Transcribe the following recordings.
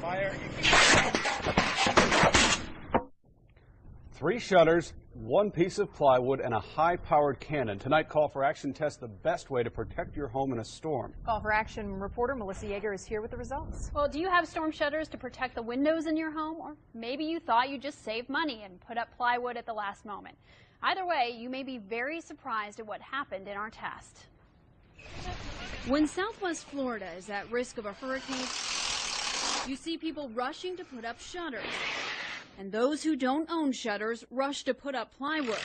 Fire. 3 shutters, 1 piece of plywood, and a high-powered cannon. Tonight, Call for Action tests the best way to protect your home in a storm. Call for Action reporter Melissa Yeager is here with the results. Well, do you have storm shutters to protect the windows in your home? Or maybe you thought you just saved money and put up plywood at the last moment. Either way, you may be very surprised at what happened in our test. When Southwest Florida is at risk of a hurricane, you see people rushing to put up shutters. And those who don't own shutters rush to put up plywood.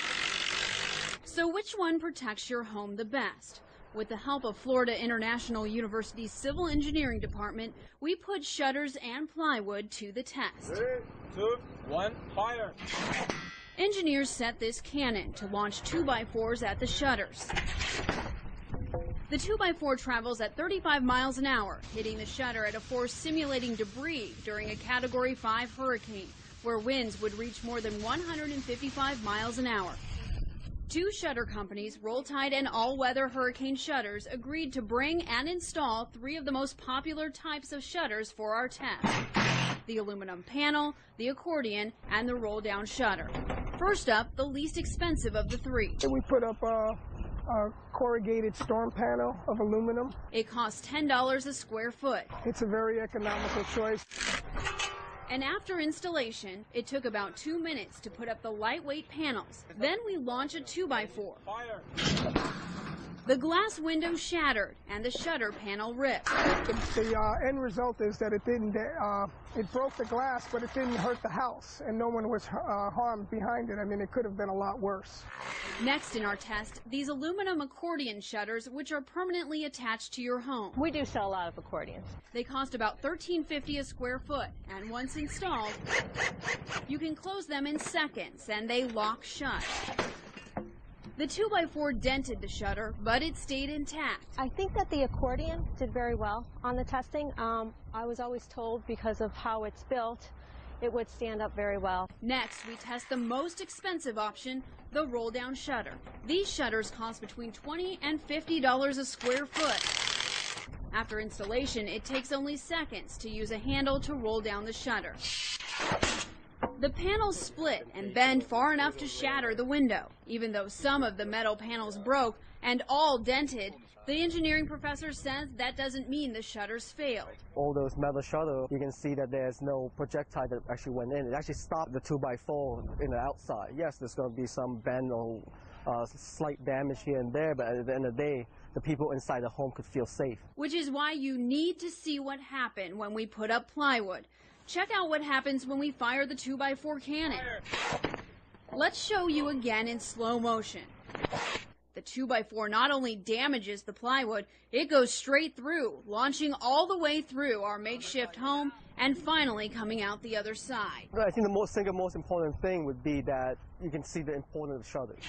So which one protects your home the best? With the help of Florida International University's Civil Engineering Department, we put shutters and plywood to the test. 3, 2, 1, fire. Engineers set this cannon to launch 2x4s at the shutters. The 2x4 travels at 35 miles an hour, hitting the shutter at a force simulating debris during a Category 5 hurricane, where winds would reach more than 155 miles an hour. 2 shutter companies, Roll Tide and All Weather Hurricane Shutters, agreed to bring and install 3 of the most popular types of shutters for our test: the aluminum panel, the accordion, and the roll-down shutter. First up, the least expensive of the 3. We put up a corrugated storm panel of aluminum. It costs $10 a square foot. It's a very economical choice. And after installation, it took about 2 minutes to put up the lightweight panels. Then we launch a 2x4. Fire. The glass window shattered and the shutter panel ripped. The end result is that it didn't, it broke the glass, but it didn't hurt the house, and no one was harmed behind it. I mean, it could have been a lot worse. Next in our test, these aluminum accordion shutters, which are permanently attached to your home. We do sell a lot of accordions. They cost about $13.50 a square foot, and once installed, you can close them in seconds, and they lock shut. The 2x4 dented the shutter, but it stayed intact. I think that the accordion did very well on the testing. I was always told, because of how it's built, it would stand up very well. Next, we test the most expensive option, the roll-down shutter. These shutters cost between $20 and $50 a square foot. After installation, it takes only seconds to use a handle to roll down the shutter. The panels split and bend far enough to shatter the window. Even though some of the metal panels broke and all dented, the engineering professor says that doesn't mean the shutters failed. All those metal shutters, you can see that there's no projectile that actually went in. It actually stopped the 2x4 in the outside. Yes, there's going to be some bend or slight damage here and there, but at the end of the day, the people inside the home could feel safe. Which is why you need to see what happened when we put up plywood. Check out what happens when we fire the 2x4 cannon. Let's show you again in slow motion. The 2x4 not only damages the plywood, it goes straight through, launching all the way through our makeshift home and finally coming out the other side. I think the single most important thing would be that you can see the importance of shutters.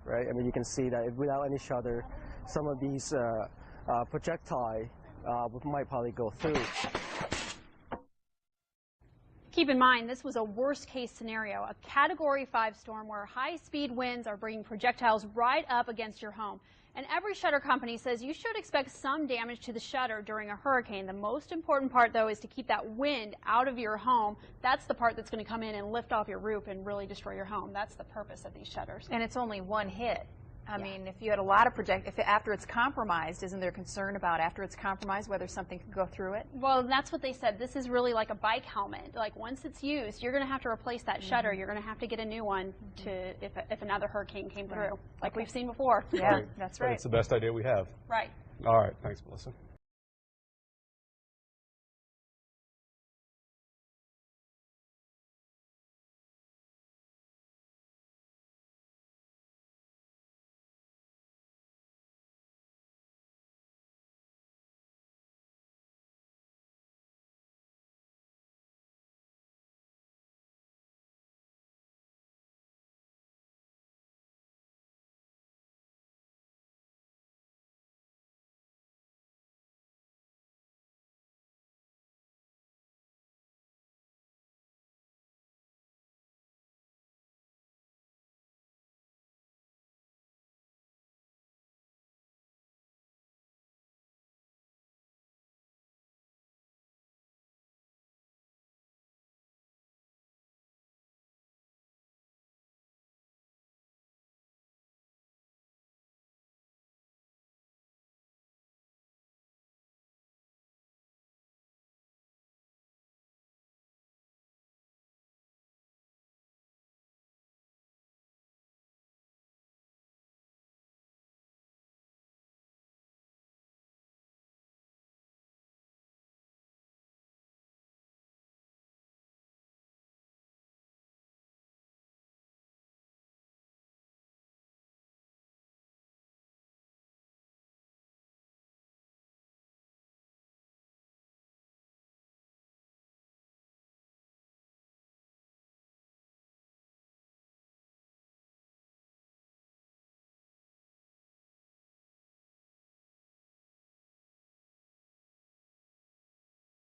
Right? I mean, you can see that without any shutter, some of these projectiles might probably go through. Keep in mind, this was a worst-case scenario, a Category 5 storm where high-speed winds are bringing projectiles right up against your home. And every shutter company says you should expect some damage to the shutter during a hurricane. The most important part, though, is to keep that wind out of your home. That's the part that's going to come in and lift off your roof and really destroy your home. That's the purpose of these shutters. And it's only one hit. I mean, if you had a lot of after it's compromised, isn't there concern about after it's compromised whether something could go through it? Well, that's what they said. This is really like a bike helmet. Like, once it's used, you're going to have to replace that shutter. You're going to have to get a new one if another hurricane came through, like we've seen before. Yeah, that's right. It's the best idea we have. Right. All right. Thanks, Melissa.